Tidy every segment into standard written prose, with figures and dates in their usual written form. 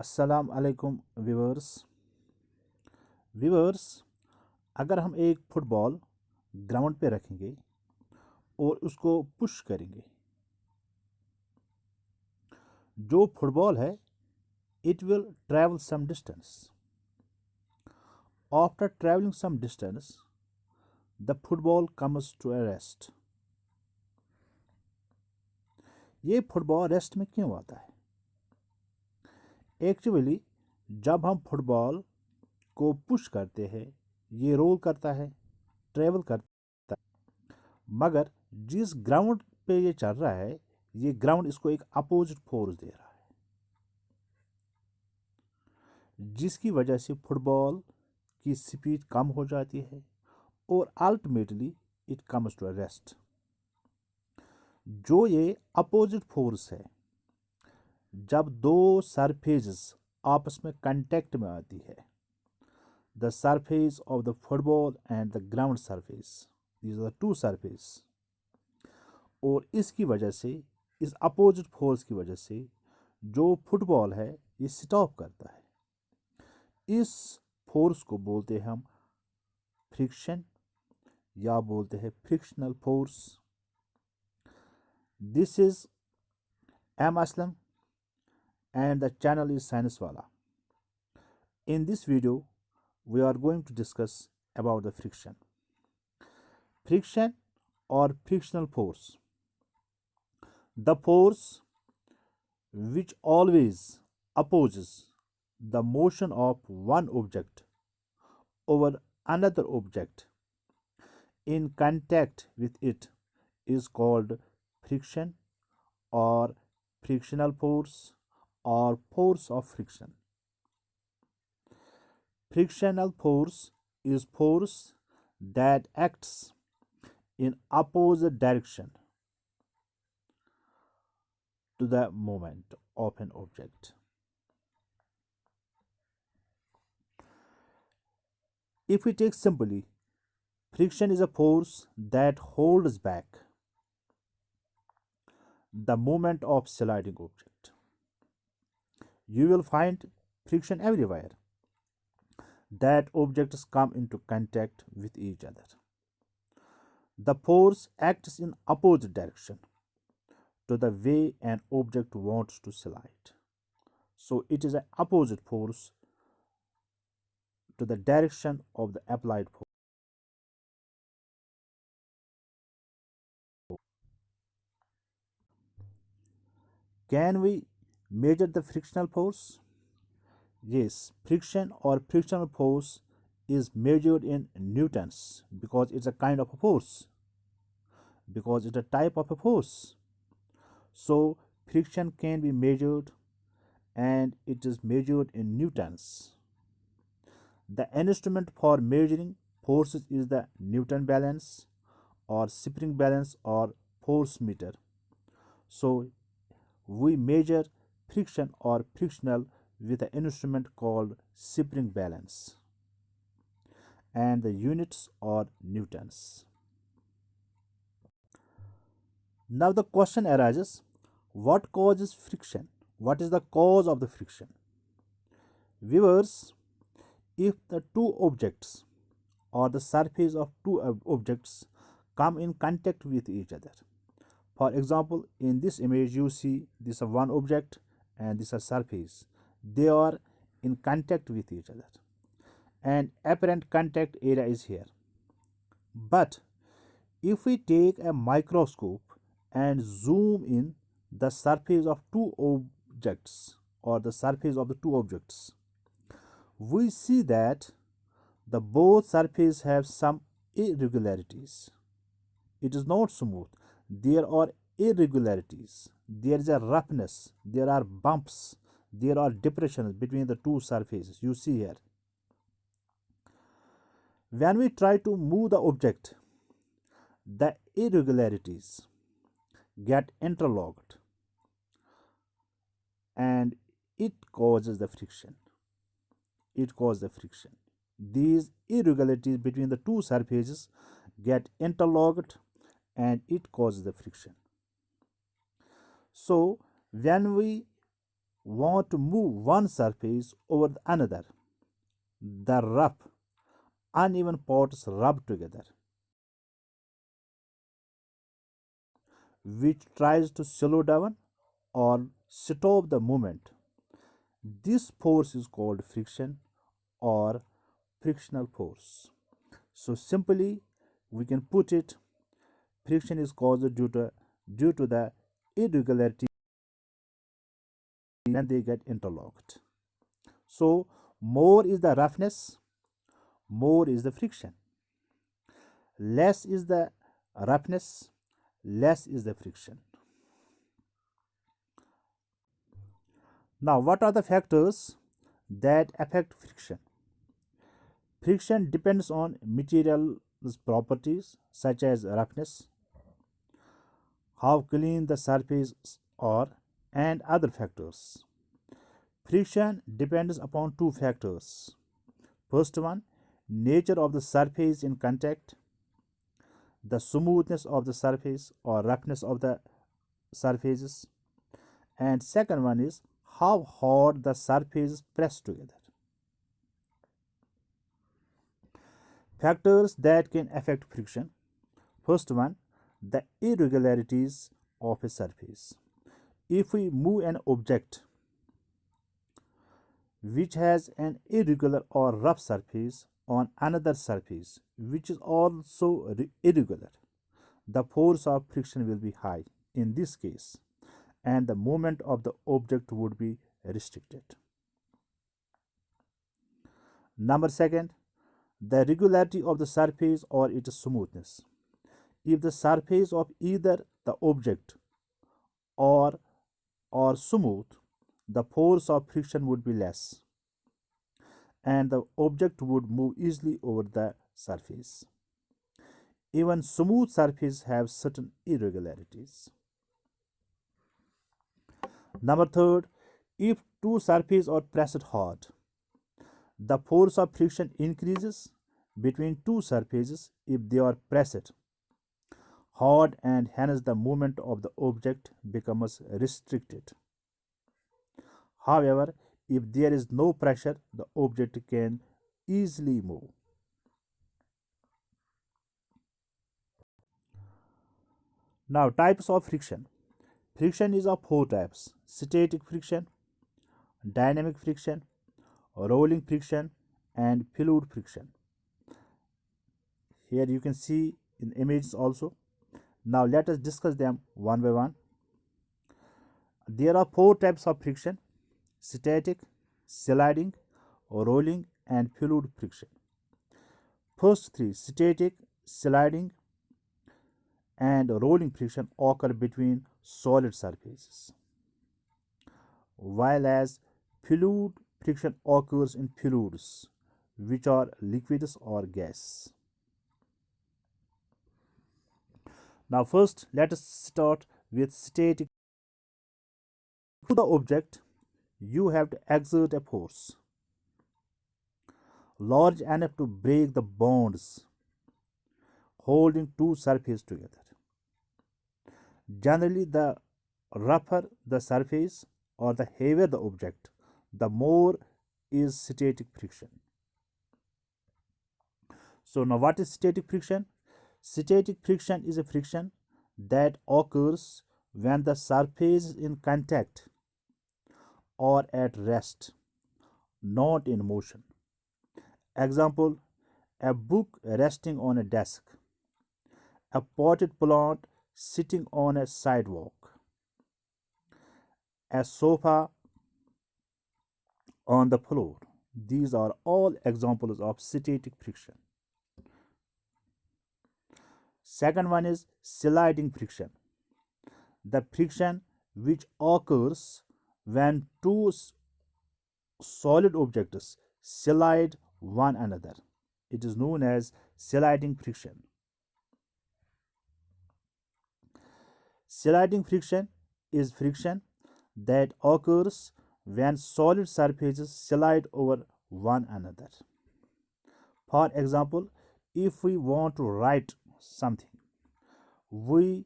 अस्सलाम वालेकुम व्यूवर्स अगर हम एक फुटबॉल ग्राउंड पे रखेंगे और उसको पुश करेंगे, जो फुटबॉल है it will travel some distance. After travelling some distance the football comes to a rest. ये फुटबॉल रेस्ट में क्यों आता है? एक्चुअली जब हम फुटबॉल को पुश करते हैं ये रोल करता है, ट्रैवल करता है, मगर जिस ग्राउंड पे ये चल रहा है ये ग्राउंड इसको एक अपोजिट फोर्स दे रहा है, जिसकी वजह से फुटबॉल की स्पीड कम हो जाती है और ultimately it comes to a rest. जो ये अपोजिट फोर्स है, जब दो सरफेसेस आपस में कांटेक्ट में आती है, the surface of the football and the ground surface, these are two surface, और इसकी वजह से, इस अपोजिट फोर्स की वजह से जो फुटबॉल है ये स्टॉप करता है। इस फोर्स को बोलते हैं हम फ्रिक्शन या बोलते हैं frictional force. This is M Aslam and the channel is Science Wala. In this video, we are going to discuss about the friction. Friction or frictional force. The force which always opposes the motion of one object over another object in contact with it is called friction or frictional force or force of friction. Frictional force is force that acts in opposite direction to the movement of an object. If we take simply, friction is a force that holds back the movement of sliding object. You will find friction everywhere that objects come into contact with each other. The force acts in opposite direction to the way an object wants to slide. So it is an opposite force to the direction of the applied force. Can we measure the frictional force? Yes, friction or frictional force is measured in newtons because it's a kind of a force, because it's a type of a force. So friction can be measured and it is measured in newtons. The instrument for measuring forces is the Newton balance or spring balance or force meter. So we measure friction or frictional with an instrument called spring balance and the units are newtons. Now the question arises, what causes friction? What is the cause of the friction? Viewers, if the two objects or the surface of two objects come in contact with each other. For example, in this image you see this is one object and this is a surface. They are in contact with each other and apparent contact area is here. But if we take a microscope and zoom in the surface of two objects or the surface of the two objects, we see that the both surfaces have some irregularities. It is not smooth. There are irregularities. There is a roughness. There are bumps. There are depressions between the two surfaces. You see here. When we try to move the object, the irregularities get interlocked and it causes the friction. It causes the friction. These irregularities between the two surfaces get interlocked and it causes the friction. So when we want to move one surface over another, the rough, uneven parts rub together, which tries to slow down or stop the movement. This force is called friction or frictional force. So simply we can put it, friction is caused due to the irregularity when they get interlocked. So more is the roughness, more is the friction. Less is the roughness, less is the friction. Now, what are the factors that affect friction? Friction depends on material's properties such as roughness, how clean the surface are, and other factors. Friction depends upon two factors. First one, nature of the surface in contact, the smoothness of the surface or roughness of the surfaces, and second one is how hard the surfaces press together. Factors that can affect friction. First one, the irregularities of a surface. If we move an object which has an irregular or rough surface on another surface which is also irregular, the force of friction will be high in this case and the movement of the object would be restricted. Number second, the regularity of the surface or its smoothness. If the surface of either the object or smooth, the force of friction would be less and the object would move easily over the surface. Even smooth surfaces have certain irregularities. Number third, if two surfaces are pressed hard, the force of friction increases between two surfaces if they are pressed hard and hence the movement of the object becomes restricted. However, if there is no pressure, the object can easily move. Now, types of friction. Friction is of four types: static friction, dynamic friction, rolling friction, and fluid friction. Here you can see in images also. Now, let us discuss them one by one. There are four types of friction: static, sliding, rolling, and fluid friction. First three, static, sliding, and rolling friction occur between solid surfaces, while as fluid friction occurs in fluids, which are liquids or gas. Now, first, let us start with static. To the object, you have to exert a force large enough to break the bonds holding two surfaces together. Generally, the rougher the surface or the heavier the object, the more is static friction. So, now what is static friction? Static friction is a friction that occurs when the surface is in contact or at rest, not in motion. Example, a book resting on a desk, a potted plant sitting on a sidewalk, a sofa on the floor. These are all examples of static friction. Second one is sliding friction. The friction which occurs when two solid objects slide one another. It is known as sliding friction. Sliding friction is friction that occurs when solid surfaces slide over one another. For example, if we want to write something, we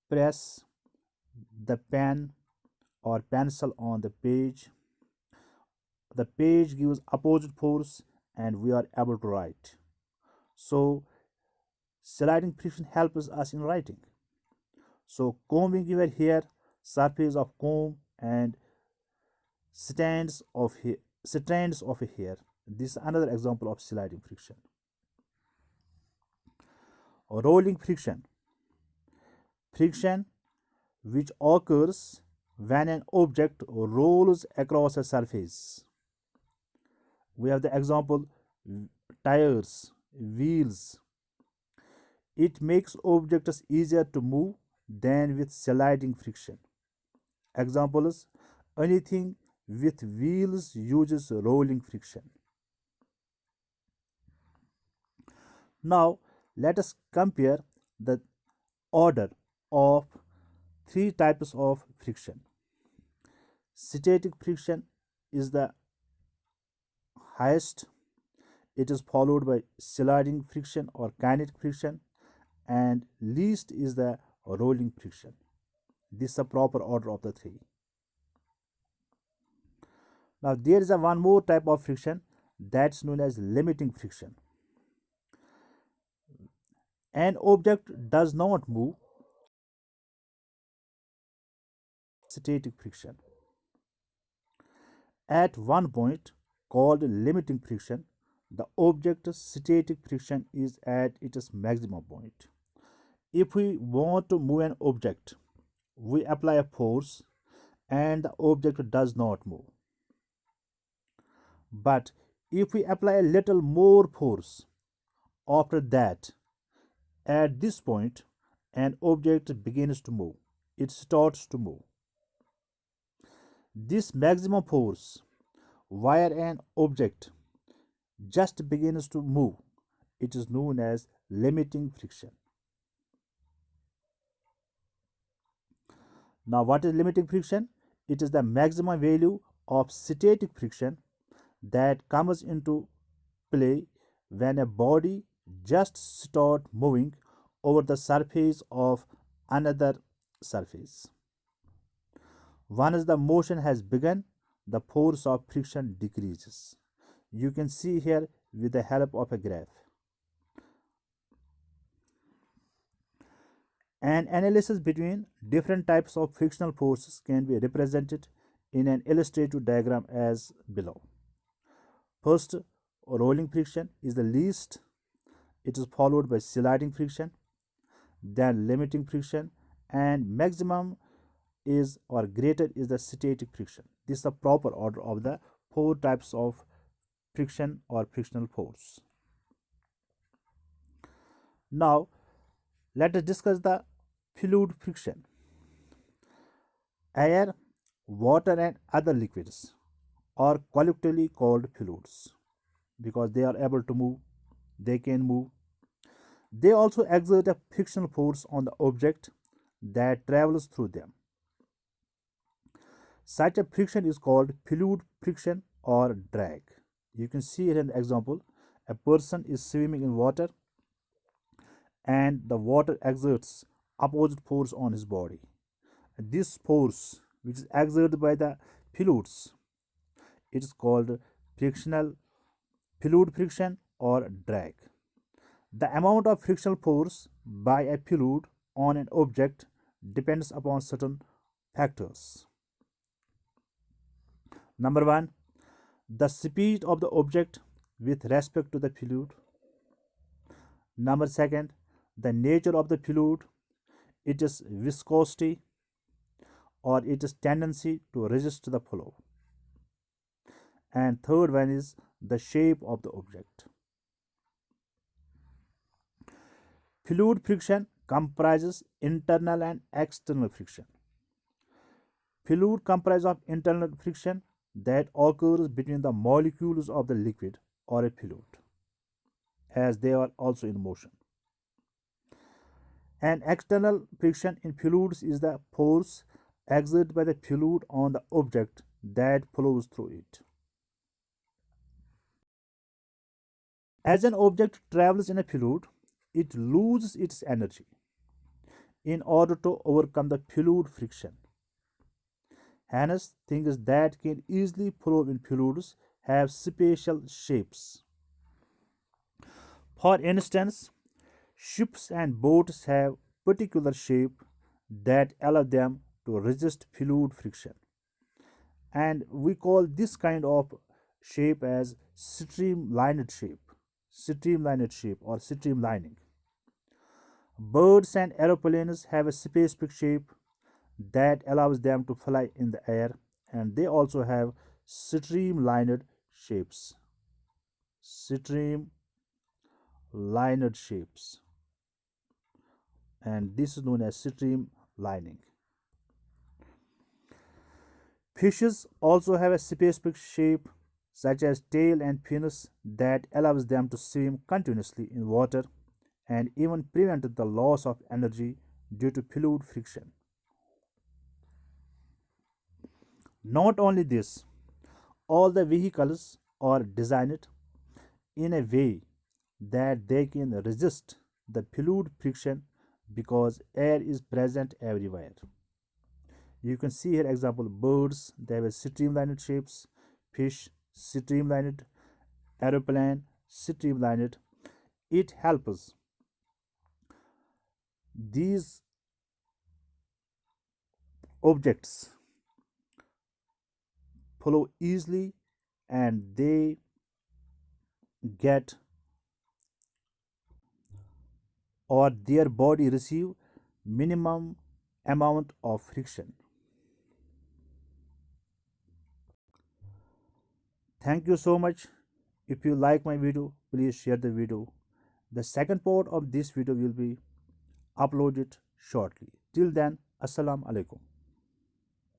press the pen or pencil on the page gives opposite force and we are able to write. So sliding friction helps us in writing. So combing your hair, surface of comb and strands of a hair. This is another example of sliding friction. Rolling friction. Friction which occurs when an object rolls across a surface. We have the example tires, wheels. It makes objects easier to move than with sliding friction. Examples: anything with wheels uses rolling friction. Now, let us compare the order of three types of friction. Static friction is the highest. It is followed by sliding friction or kinetic friction, and least is the rolling friction. This is the proper order of the three. Now there is a one more type of friction that's known as limiting friction. An object does not move. Static friction. At one point called limiting friction, the object's static friction is at its maximum point. If we want to move an object, we apply a force and the object does not move. But if we apply a little more force after that, at this point, an object begins to move. It starts to move. This maximum force, where an object just begins to move, it is known as limiting friction. Now, what is limiting friction? It is the maximum value of static friction that comes into play when a body just start moving over the surface of another surface. Once the motion has begun, the force of friction decreases. You can see here with the help of a graph. An analysis between different types of frictional forces can be represented in an illustrative diagram as below. First, rolling friction is the least. It is followed by sliding friction, then limiting friction, and maximum is or greater is the static friction. This is the proper order of the four types of friction or frictional force. Now, let us discuss the fluid friction. Air, water, and other liquids are collectively called fluids because they are able to move, they can move. They also exert a frictional force on the object that travels through them. Such a friction is called fluid friction or drag. You can see here in the example, a person is swimming in water and the water exerts opposite force on his body. This force, which is exerted by the fluids, it is called frictional fluid friction or drag. The amount of frictional force by a fluid on an object depends upon certain factors. Number one, the speed of the object with respect to the fluid. Number second, the nature of the fluid, its viscosity or its tendency to resist the flow. And third one is the shape of the object. Fluid friction comprises internal and external friction. Fluid comprises of internal friction that occurs between the molecules of the liquid or a fluid, as they are also in motion. And external friction in fluids is the force exerted by the fluid on the object that flows through it. As an object travels in a fluid, it loses its energy in order to overcome the fluid friction. Hence, things that can easily flow in fluids have special shapes. For instance, ships and boats have particular shape that allow them to resist fluid friction, and we call this kind of shape as streamlined shape or streamlining. Birds and aeroplanes have a specific shape that allows them to fly in the air, and they also have streamlined shapes. Streamlined shapes, and this is known as streamlining. Fishes also have a specific shape, such as tail and fins, that allows them to swim continuously in water and even prevent the loss of energy due to fluid friction. Not only this, all the vehicles are designed in a way that they can resist the fluid friction because air is present everywhere. You can see here example birds, they have streamlined shapes, fish streamlined, aeroplane streamlined. It helps these objects flow easily, and they get or their body receive minimum amount of friction. Thank you so much. If you like my video, please share the video. The second part of this video will be uploaded shortly. Till then, Assalamu alaikum.